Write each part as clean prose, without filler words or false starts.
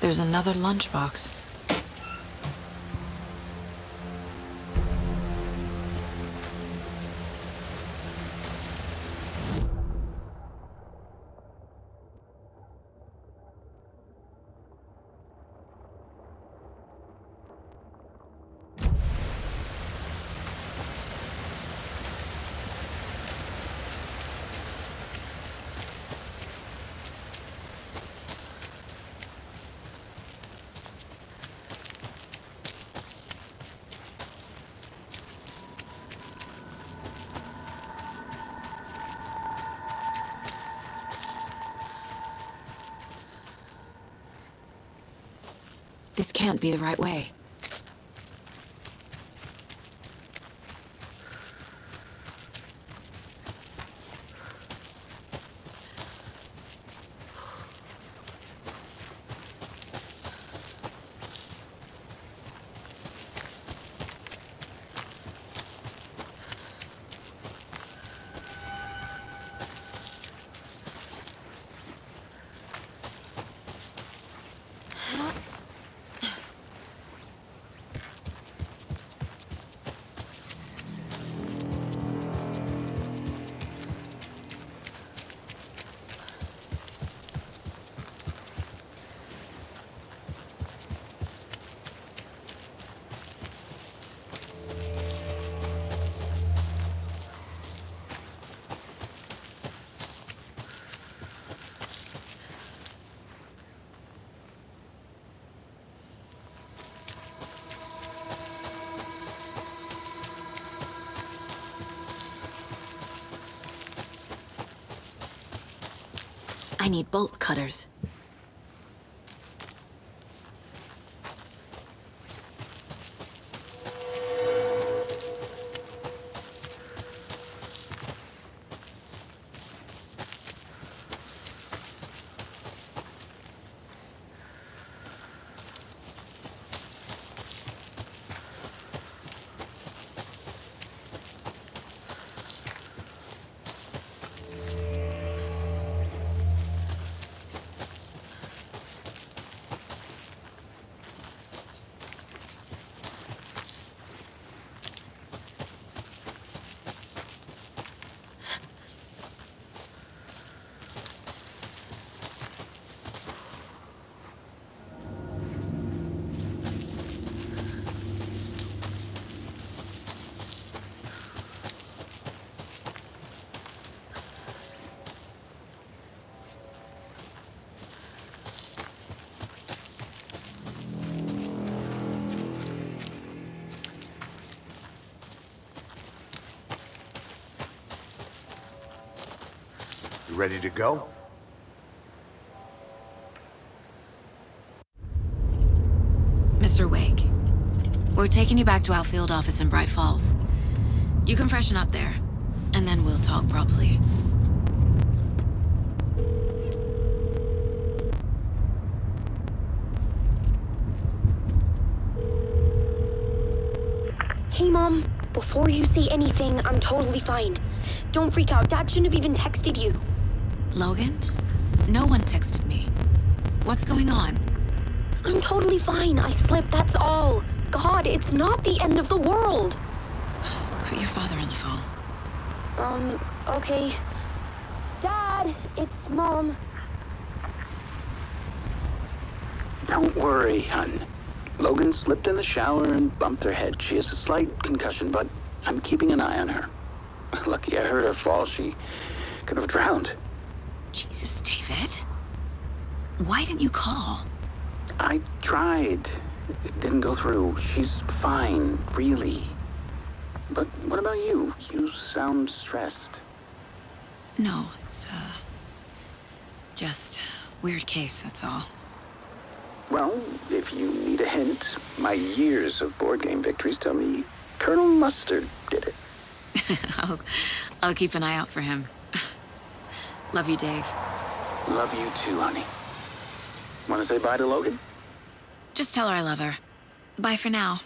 There's another lunchbox. This can't be the right way. I need bolt cutters. You ready to go? Mr. Wake, we're taking you back to our field office in Bright Falls. You can freshen up there, and then we'll talk properly. Hey, Mom. Before you say anything, I'm totally fine. Don't freak out. Dad shouldn't have even texted you. Logan? No one texted me. What's going on? I'm totally fine. I slipped, that's all. God, it's not the end of the world. Put your father on the phone. Okay. Dad, it's Mom. Don't worry, hon. Logan slipped in the shower and bumped her head. She has a slight concussion, but I'm keeping an eye on her. Lucky I heard her fall. She could have drowned. Jesus, David. Why didn't you call? I tried. It didn't go through. She's fine, really. But what about you? You sound stressed. No, it's, just weird case, that's all. Well, if you need a hint, my years of board game victories tell me Colonel Mustard did it. I'll keep an eye out for him. Love you, Dave. Love you too, honey. Want to say bye to Logan? Just tell her I love her. Bye for now.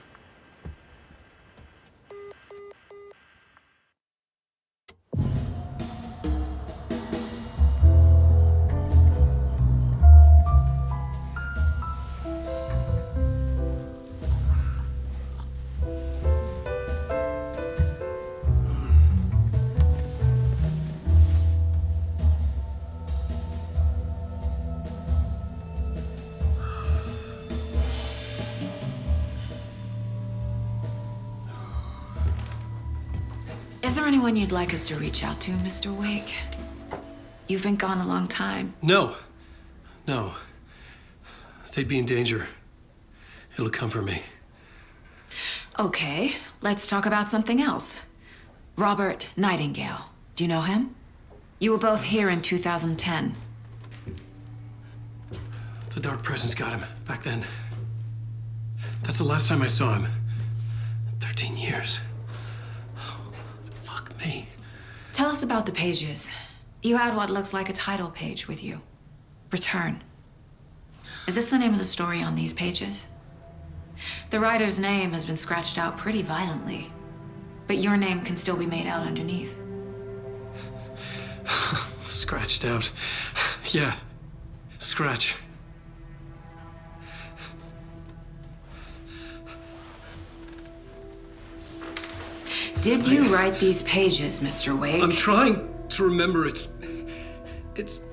Is there anyone you'd like us to reach out to, Mr. Wake? You've been gone a long time. No. They'd be in danger. It'll come for me. Okay, let's talk about something else. Robert Nightingale. Do you know him? You were both here in 2010. The Dark Presence got him back then. That's the last time I saw him. 13 years. Oh, fuck me. Tell us about the pages. You had what looks like a title page with you. Return. Is this the name of the story on these pages? The writer's name has been scratched out pretty violently, but your name can still be made out underneath. Scratched out. Yeah. Scratch. Did you write these pages, Mr. Wake? I'm trying to remember. It's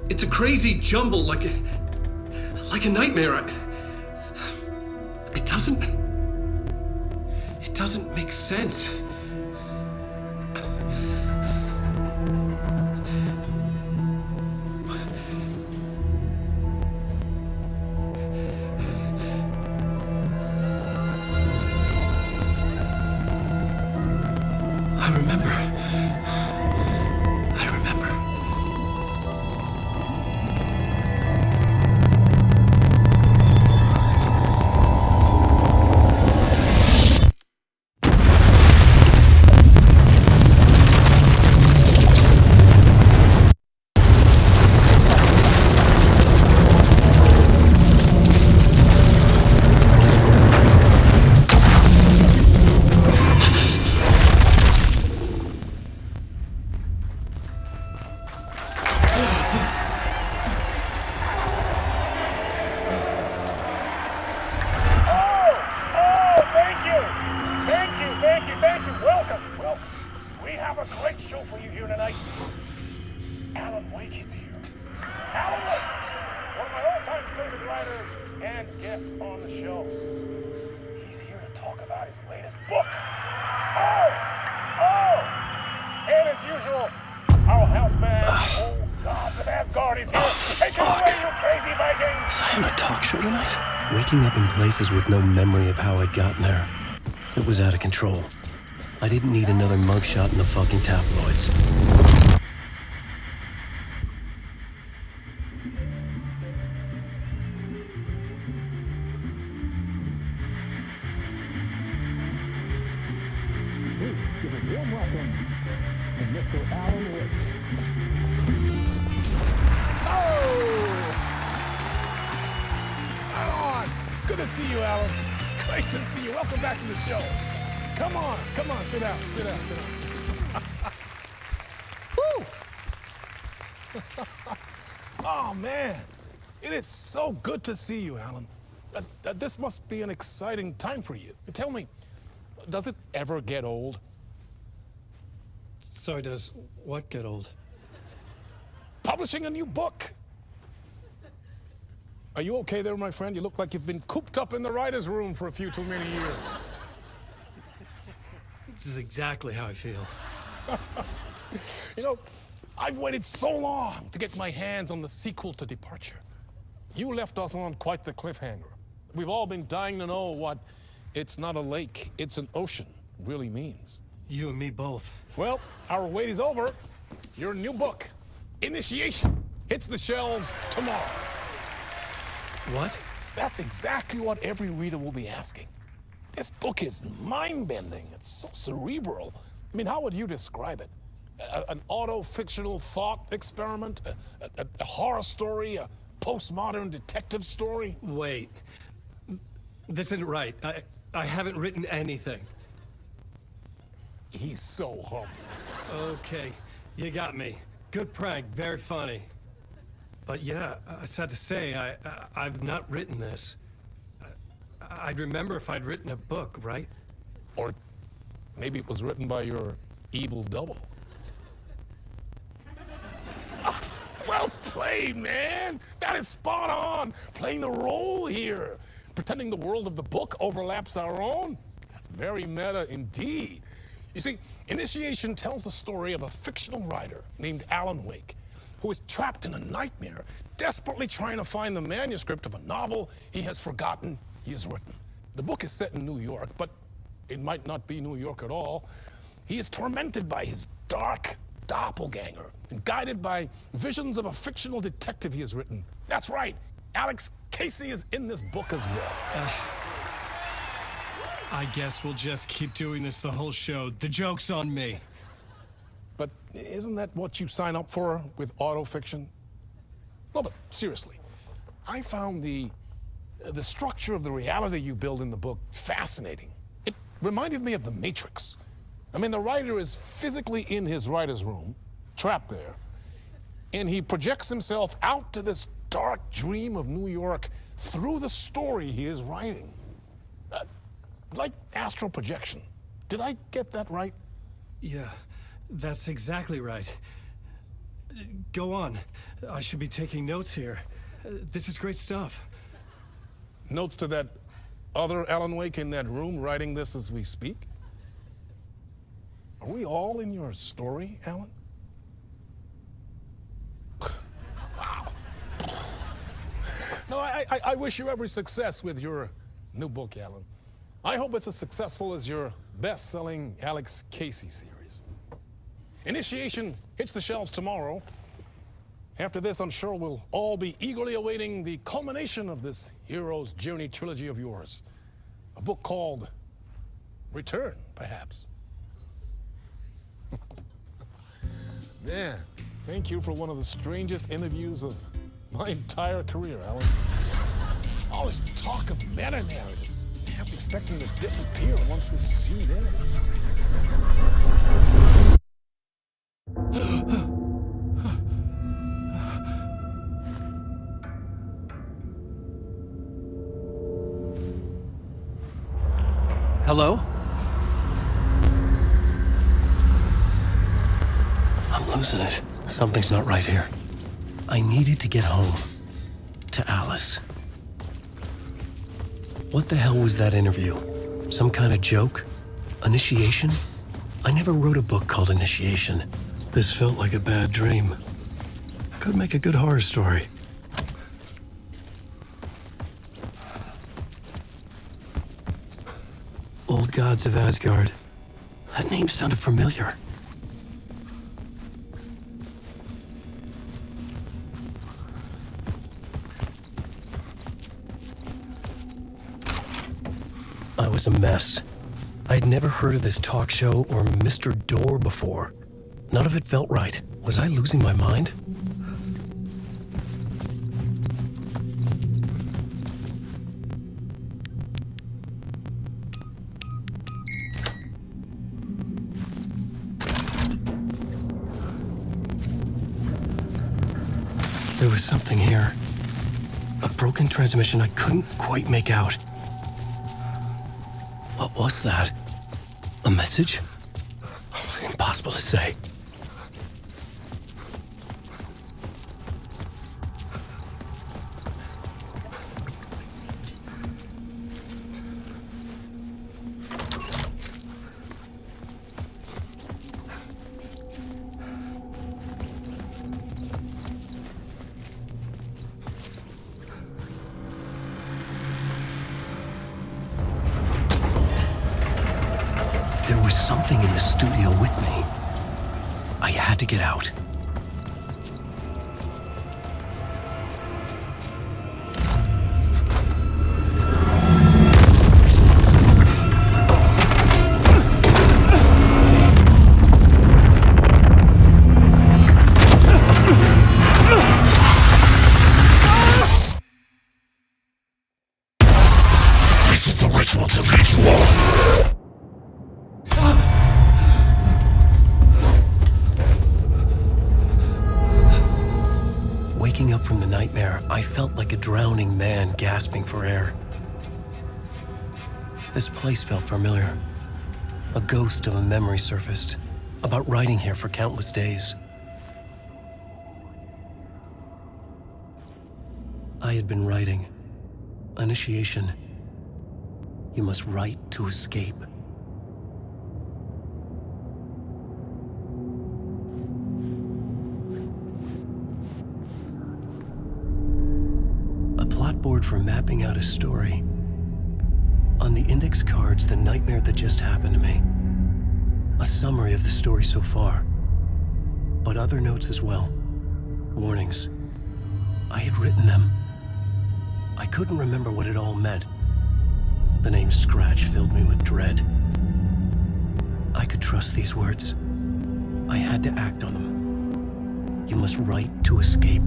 a crazy jumble, like a nightmare. It doesn't make sense. I remember. his latest book. Oh! And as usual, our houseman, oh God, of Asgard is here. Take it away, you crazy Vikings! Was I on a talk show tonight? Waking up in places with no memory of how I'd gotten there. It was out of control. I didn't need another mugshot in the fucking tabloids. Good to see you, Alan. Great to see you. Welcome back to the show. Come on, sit down. Woo! Oh, man. It is so good to see you, Alan. This must be an exciting time for you. Tell me, does it ever get old? Sorry, does what get old? Publishing a new book. Are you okay there, my friend? You look like you've been cooped up in the writer's room for a few too many years. This is exactly how I feel. You know, I've waited so long to get my hands on the sequel to Departure. You left us on quite the cliffhanger. We've all been dying to know what "it's not a lake, it's an ocean" really means. You and me both. Well, our wait is over. Your new book, Initiation, hits the shelves tomorrow. What? That's exactly what every reader will be asking. This book is mind-bending. It's so cerebral. I mean, how would you describe it? An auto-fictional thought experiment? A horror story? A postmodern detective story? Wait. This isn't right. I haven't written anything. He's so humble. Okay, you got me. Good prank, very funny. But yeah, sad to say, I've not written this. I'd remember if I'd written a book, right? Or maybe it was written by your evil double. Well played, man! That is spot on! Playing the role here. Pretending the world of the book overlaps our own. That's very meta indeed. You see, Initiation tells the story of a fictional writer named Alan Wake, who is trapped in a nightmare, desperately trying to find the manuscript of a novel he has forgotten he has written. The book is set in New York, but it might not be New York at all. He is tormented by his dark doppelganger and guided by visions of a fictional detective he has written. That's right, Alex Casey is in this book as well. I guess we'll just keep doing this the whole show. The joke's on me. But isn't that what you sign up for with autofiction? No, but seriously, I found the structure of the reality you build in the book fascinating. It reminded me of The Matrix. I mean, the writer is physically in his writer's room, trapped there, and he projects himself out to this dark dream of New York through the story he is writing. Like astral projection. Did I get that right? Yeah, that's exactly right. Go on. I should be taking notes here. This is great stuff. Notes to that other Alan Wake in that room writing this as we speak? Are we all in your story, Alan? Wow. No, I wish you every success with your new book, Alan. I hope it's as successful as your best-selling Alex Casey series. Initiation hits the shelves tomorrow. After this, I'm sure we'll all be eagerly awaiting the culmination of this hero's journey trilogy of yours. A book called Return, perhaps. Man, thank you for one of the strangest interviews of my entire career, Alan. All this talk of meta-narratives. I'm expecting to disappear once this scene ends. Hello? I'm losing it. Something's not right here. I needed to get home. To Alice. What the hell was that interview? Some kind of joke? Initiation? I never wrote a book called Initiation. This felt like a bad dream. Could make a good horror story. Old Gods of Asgard. That name sounded familiar. I was a mess. I'd never heard of this talk show or Mr. Door before. None of it felt right. Was I losing my mind? There was something here. A broken transmission I couldn't quite make out. What was that? A message? Impossible to say. There was something in the studio with me. I had to get out. This is the ritual to lead you on. Waking up from the nightmare, I felt like a drowning man gasping for air. This place felt familiar. A ghost of a memory surfaced, about riding here for countless days. I had been writing. Initiation. You must write to escape. A plot board for mapping out a story. On the index cards, the nightmare that just happened to me. A summary of the story so far. But other notes as well. Warnings. I had written them. I couldn't remember what it all meant. The name Scratch filled me with dread. I could trust these words. I had to act on them. You must write to escape.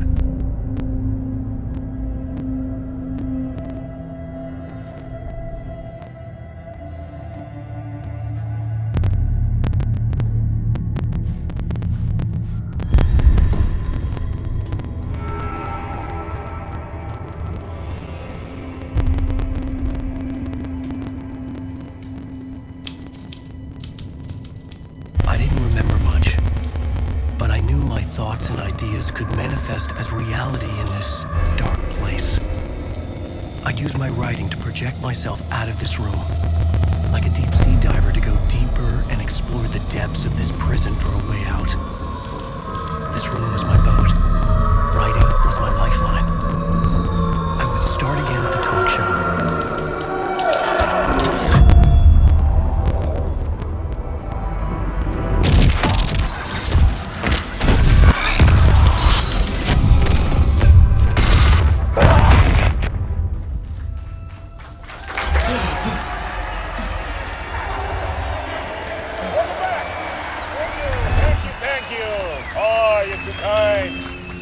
I didn't remember much, but I knew my thoughts and ideas could manifest as reality in this dark place. I'd use my writing to project myself out of this room, like a deep sea diver to go deeper and explore the depths of this prison for a way out. This room was my boat. Writing was my lifeline. I would start again at the talk show.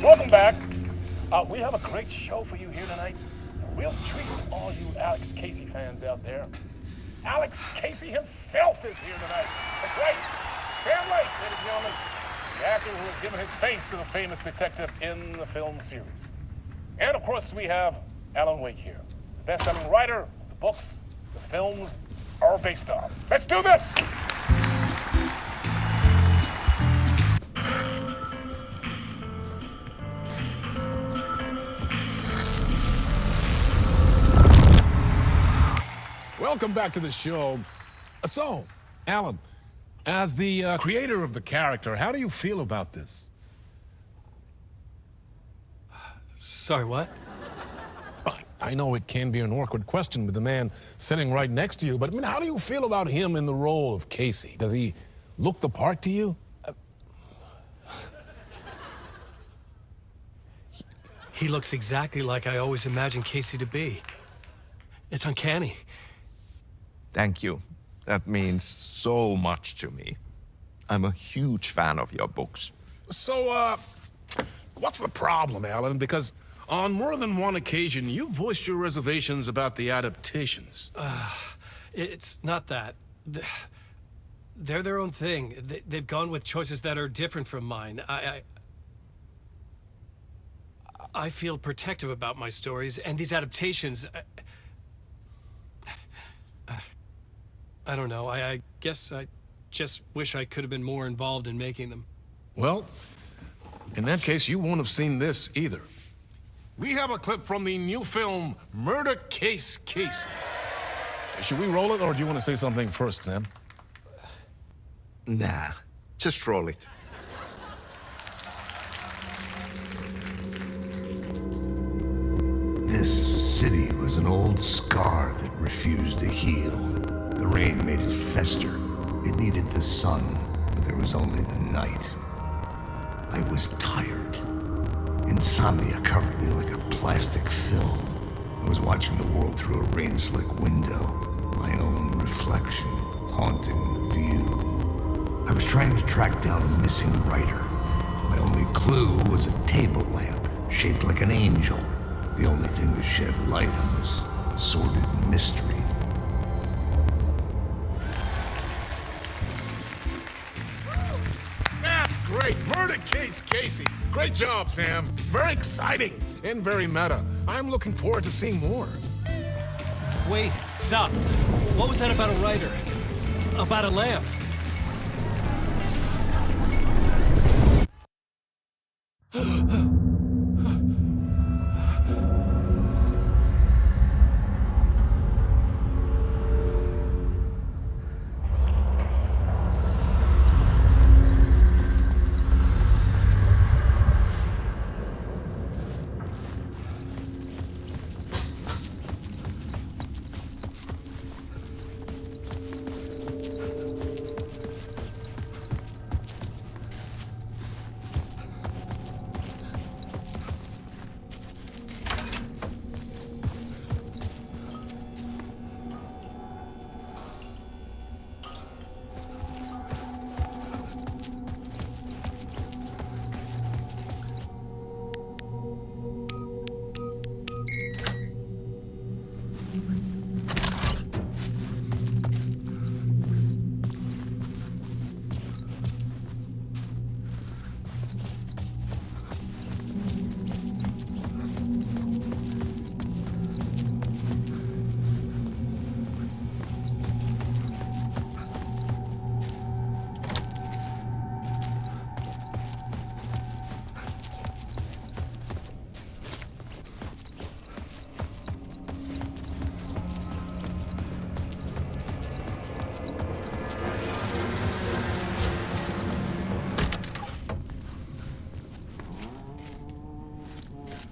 Welcome back. We have a great show for you here tonight. A real treat to all you Alex Casey fans out there. Alex Casey himself is here tonight. That's right. Sam Lake, ladies and gentlemen, the actor who has given his face to the famous detective in the film series. And of course, we have Alan Wake here, the best-selling writer, the books, the films are based on. Let's do this! Welcome back to the show. So, Alan, as the creator of the character, how do you feel about this? Sorry, what? I know it can be an awkward question with the man sitting right next to you, but I mean, how do you feel about him in the role of Casey? Does he look the part to you? He looks exactly like I always imagined Casey to be. It's uncanny. Thank you. That means so much to me. I'm a huge fan of your books. So, what's the problem, Alan? Because on more than one occasion, you voiced your reservations about the adaptations. It's not that. They're their own thing. They've gone with choices that are different from mine. I feel protective about my stories, and these adaptations... I don't know. I guess I just wish I could have been more involved in making them. Well, in that case, you won't have seen this either. We have a clip from the new film, Murder Case Casey. Should we roll it, or do you want to say something first, Sam? Nah, just roll it. This city was an old scar that refused to heal. The rain made it fester. It needed the sun, but there was only the night. I was tired. Insomnia covered me like a plastic film. I was watching the world through a rain-slick window, my own reflection haunting the view. I was trying to track down a missing writer. My only clue was a table lamp, shaped like an angel. The only thing to shed light on this sordid mystery. That's great! Murder Case Casey! Great job, Sam. Very exciting and very meta. I'm looking forward to seeing more. Wait, stop. What was that about a writer? About a lamp?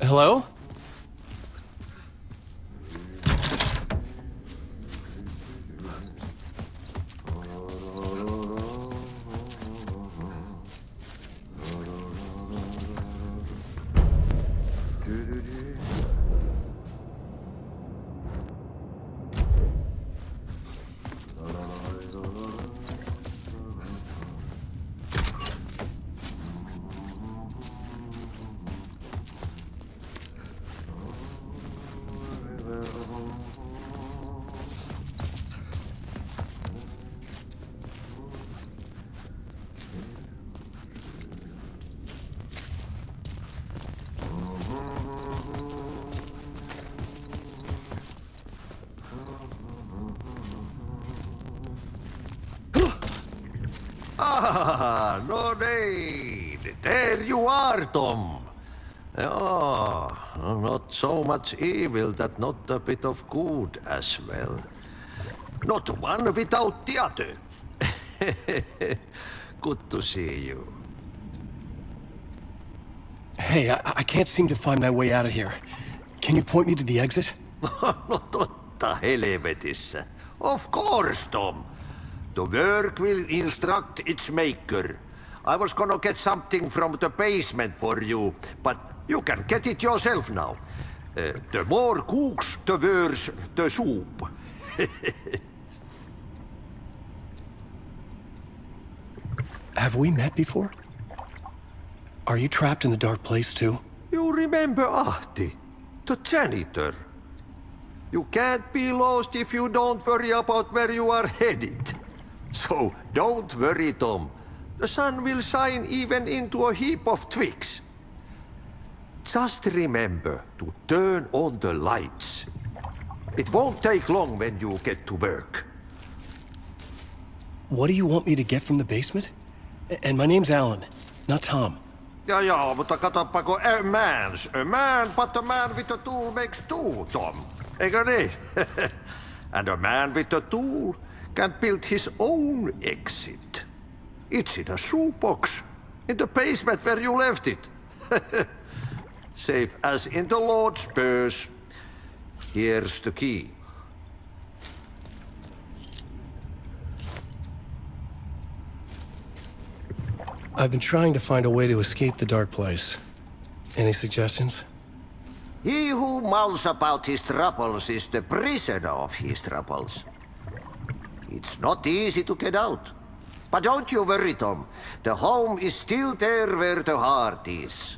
Hello? Ah, no need. There you are, Tom. Oh, not so much evil that not a bit of good as well. Not one without the other. Good to see you. Hey, I can't seem to find my way out of here. Can you point me to the exit? No totta helvetissä. Of course, Tom. The work will instruct its maker. I was gonna get something from the basement for you, but you can get it yourself now. The more cooks, the worse the soup. Have we met before? Are you trapped in the dark place too? You remember Ahti, the janitor. You can't be lost if you don't worry about where you are headed. So don't worry, Tom. The sun will shine even into a heap of twigs. Just remember to turn on the lights. It won't take long when you get to work. What do you want me to get from the basement? And my name's Alan, not Tom. Ja, mutta katoppa kun a man, but a man with a tool makes two, Tom. Eikö niin? And a man with a tool can build his own exit. It's in a shoebox, in the basement where you left it. Safe as in the Lord's purse. Here's the key. I've been trying to find a way to escape the dark place. Any suggestions? He who mouths about his troubles is the prisoner of his troubles. It's not easy to get out. But don't you worry, Tom. The home is still there where the heart is.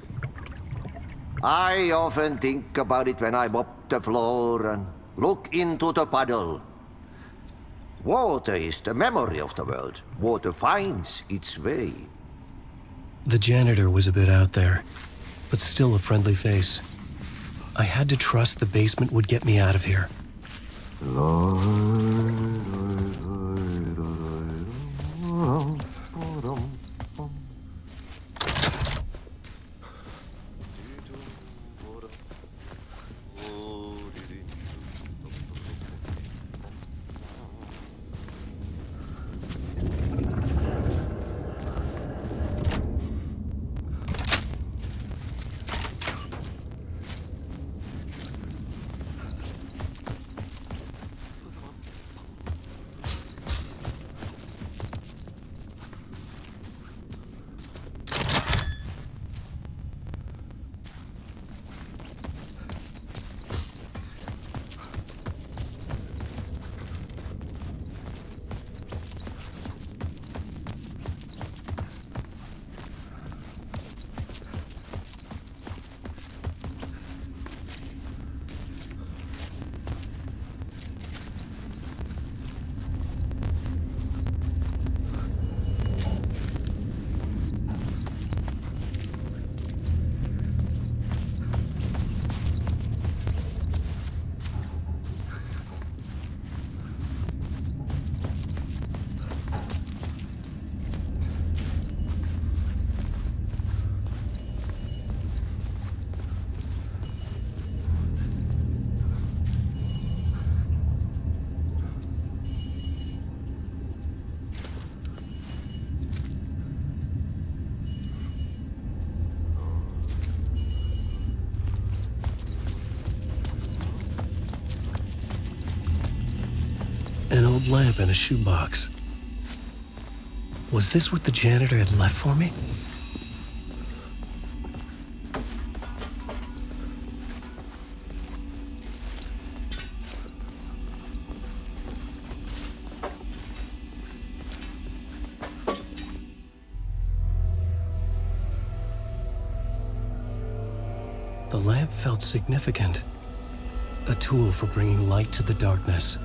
I often think about it when I mop the floor and look into the puddle. Water is the memory of the world. Water finds its way. The janitor was a bit out there, but still a friendly face. I had to trust the basement would get me out of here. An old lamp in a shoebox. Was this what the janitor had left for me? The lamp felt significant. A tool for bringing light to the darkness.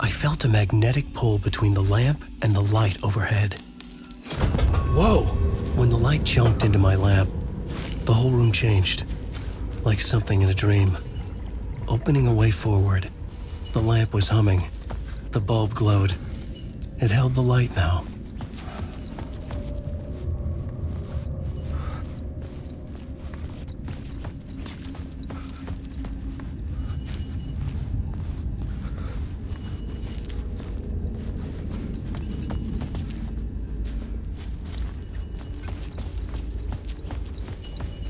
I felt a magnetic pull between the lamp and the light overhead. Whoa! When the light jumped into my lamp, the whole room changed, like something in a dream. Opening a way forward, the lamp was humming. The bulb glowed. It held the light now.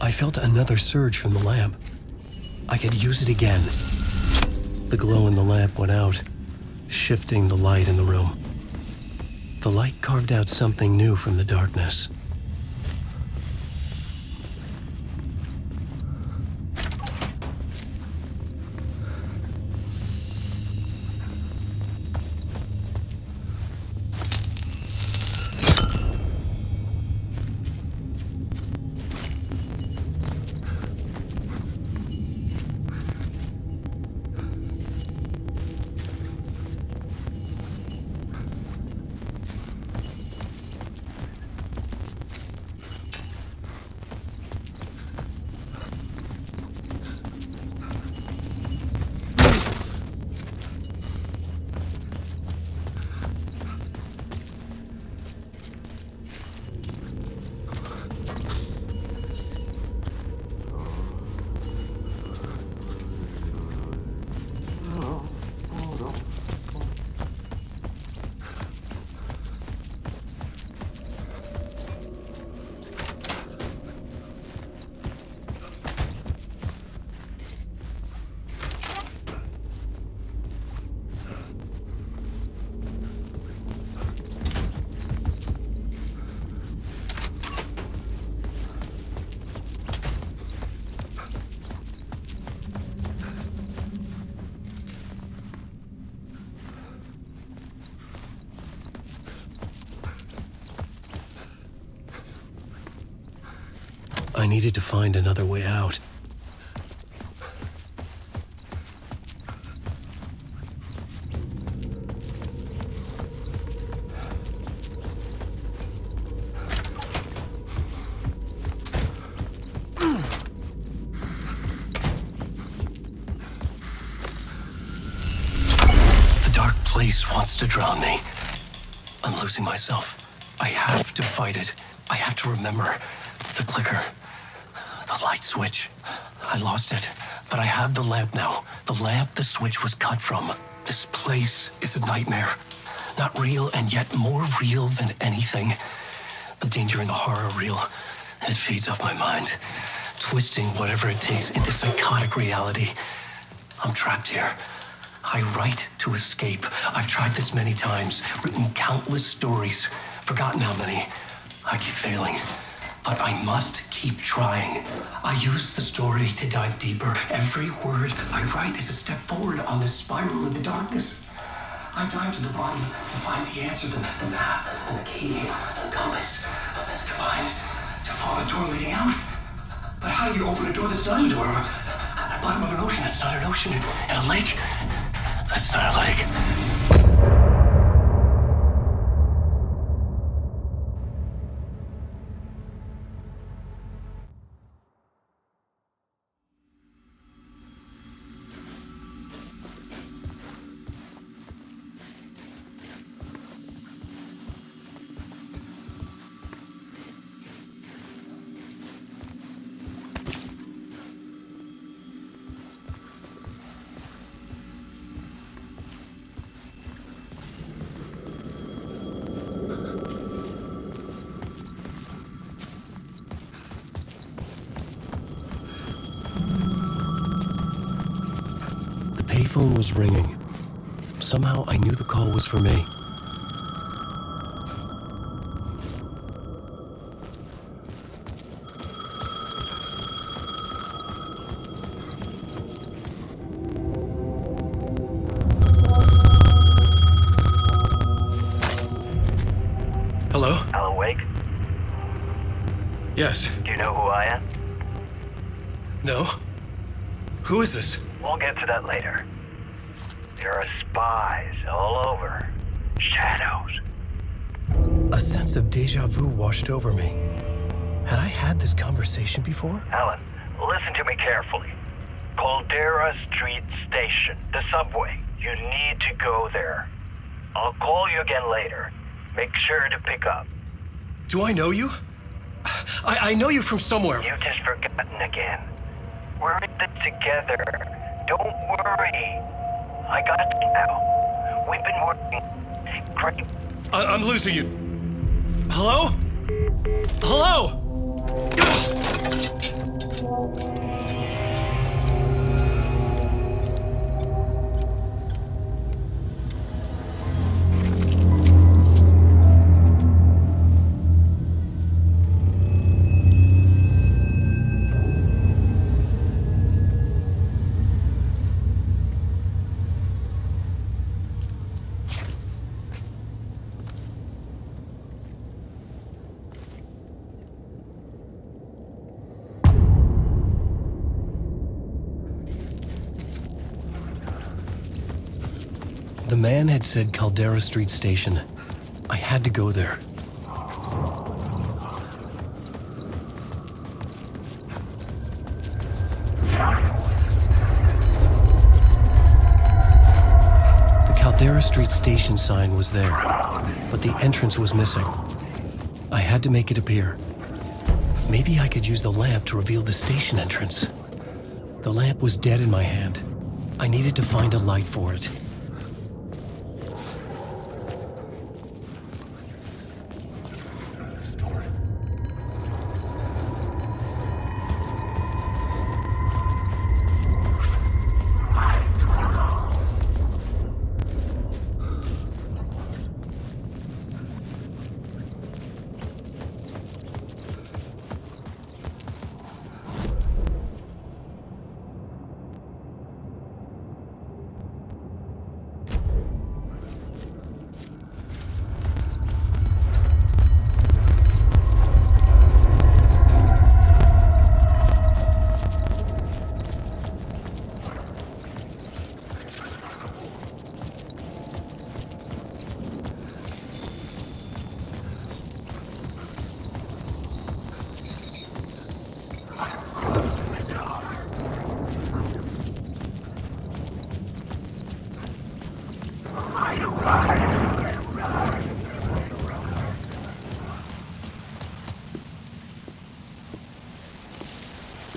I felt another surge from the lamp. I could use it again. The glow in the lamp went out, shifting the light in the room. The light carved out something new from the darkness. I needed to find another way out. The dark place wants to drown me. I'm losing myself. I have to fight it. I have to remember the clicker. The light switch. I lost it, but I have the lamp now. The lamp the switch was cut from. This place is a nightmare. Not real, and yet more real than anything. The danger and the horror real. It feeds off my mind, twisting whatever it takes into psychotic reality. I'm trapped here. I write to escape. I've tried this many times, written countless stories, forgotten how many. I keep failing. But I must keep trying. I use the story to dive deeper. Every word I write is a step forward on this spiral in the darkness. I dive to the bottom to find the answer, the map, and the key, and the compass. It's combined to form a door leading out. But how do you open a door that's not a door? At the bottom of an ocean that's not an ocean. And a lake that's not a lake. The phone was ringing. Somehow I knew the call was for me. Hello? Alan Wake? Yes. Do you know who I am? No? Who is this? We'll get to that later. There are spies all over. Shadows. A sense of deja vu washed over me. Had I had this conversation before? Alan, listen to me carefully. Caldera Street Station, the subway. You need to go there. I'll call you again later. Make sure to pick up. Do I know you? I know you from somewhere. You've just forgotten again. We're in it together. Don't worry. I got you now. We've been working great. I'm losing you. Hello? Hello? The man had said Caldera Street Station. I had to go there. The Caldera Street Station sign was there, but the entrance was missing. I had to make it appear. Maybe I could use the lamp to reveal the station entrance. The lamp was dead in my hand. I needed to find a light for it.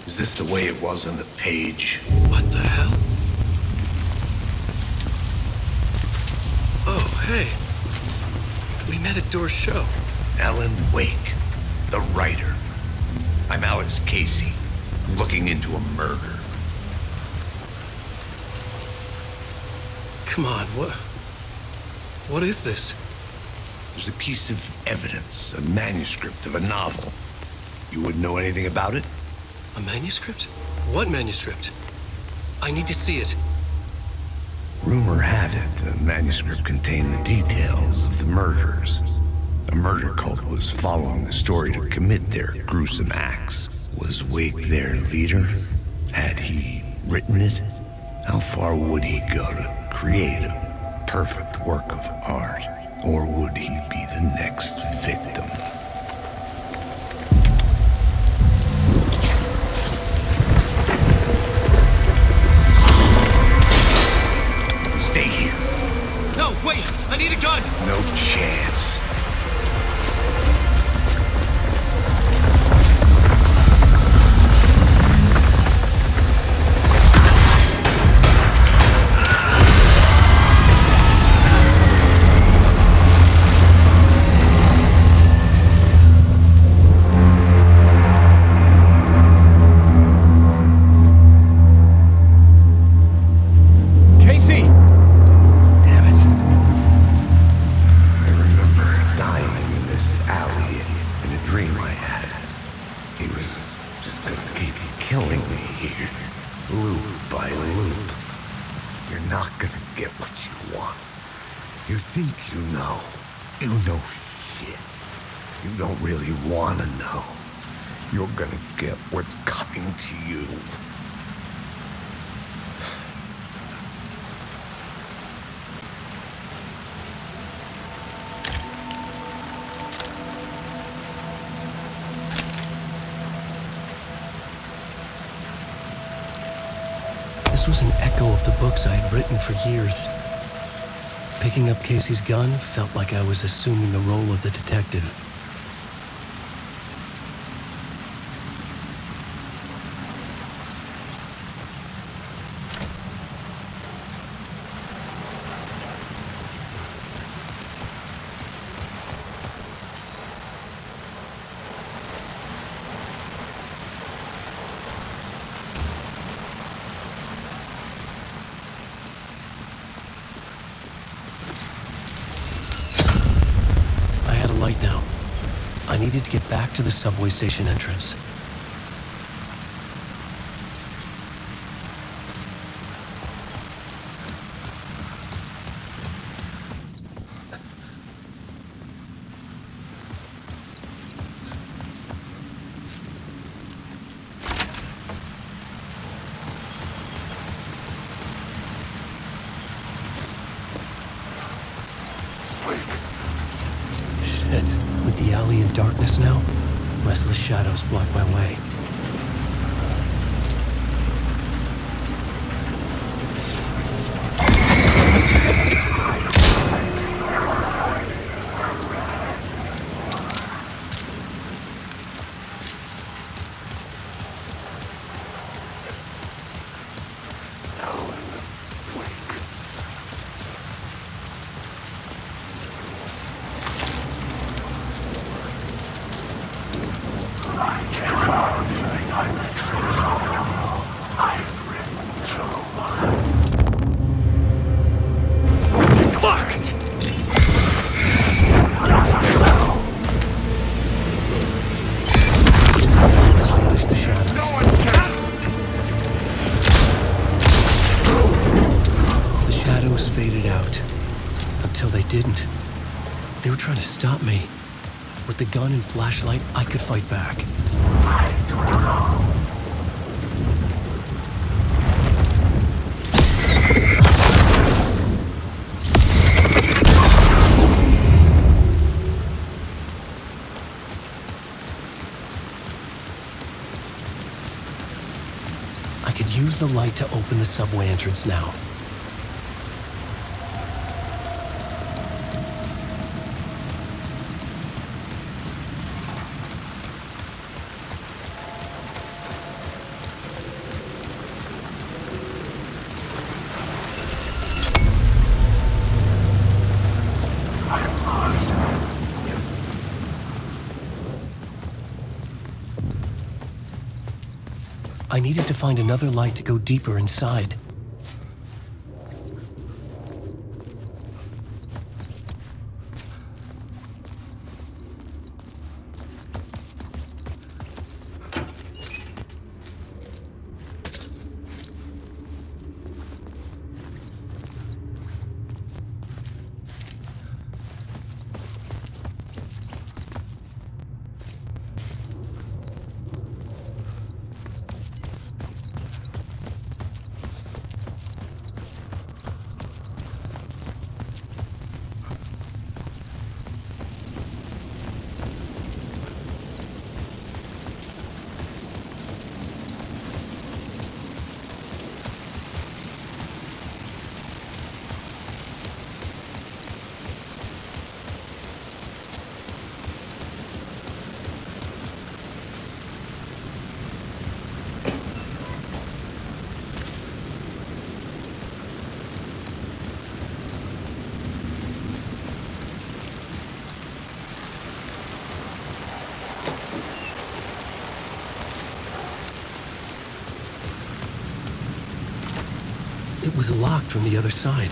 Is this the way it was on the page? What the hell? Oh, hey. We met at Door's show. Alan Wake, the writer. I'm Alex Casey, looking into a murder. Come on, what is this? There's a piece of evidence, a manuscript of a novel. You wouldn't know anything about it? A manuscript? What manuscript? I need to see it. Rumor had it the manuscript contained the details of the murders. A murder cult was following the story to commit their gruesome acts. Was Wake their leader? Had he written it? How far would he go to create a perfect work of art? Or would he be the next victim? Stay here. No, wait! I need a gun! No chance. You're gonna get what's coming to you. This was an echo of the books I had written for years. Picking up Casey's gun felt like I was assuming the role of the detective. I needed to get back to the subway station entrance. Shit. With the alley in darkness now, restless shadows block my way. Faded out. Until they didn't. They were trying to stop me. With the gun and flashlight, I could fight back. I could use the light to open the subway entrance now. I needed to find another light to go deeper inside. It was locked from the other side.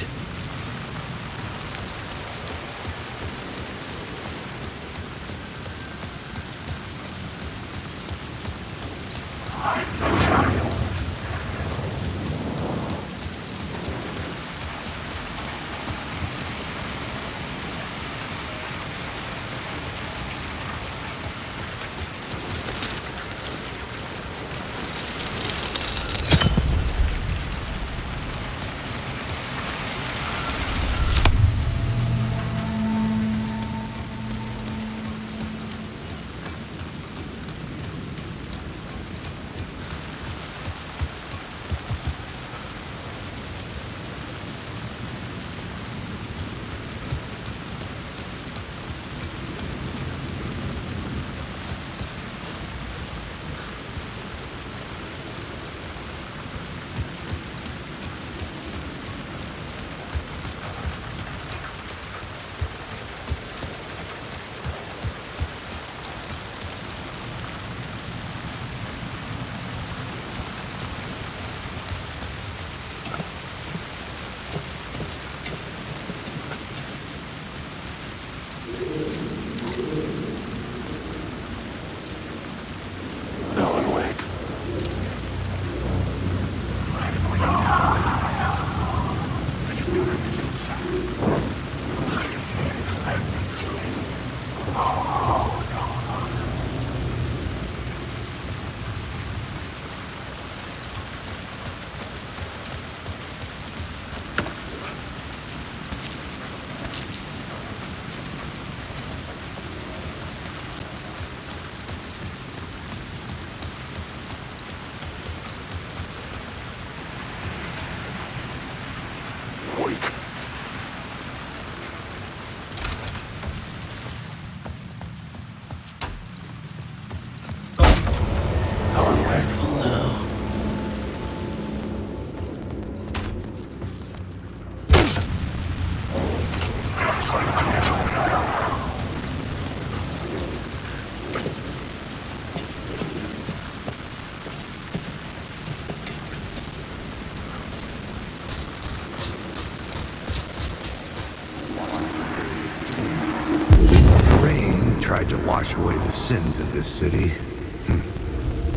sins of this city.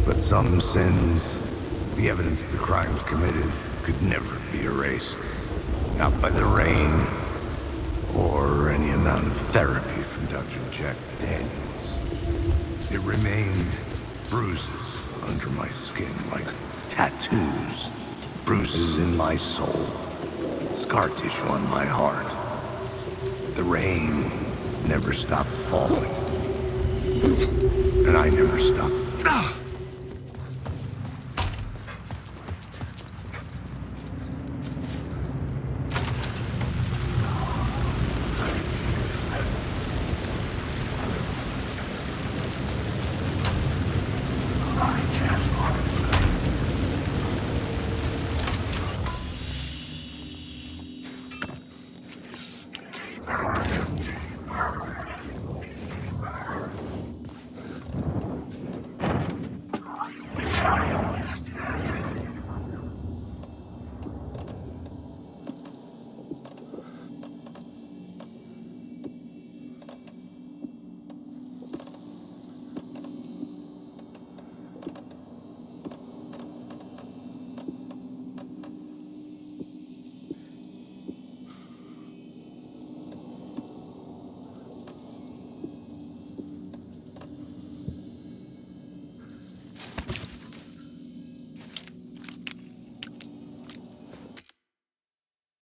But some sins, the evidence of the crimes committed, could never be erased. Not by the rain, or any amount of therapy from Dr. Jack Daniels. It remained bruises under my skin, like tattoos. Bruises in my soul. Scar tissue on my heart. The rain never stopped falling. And I never stopped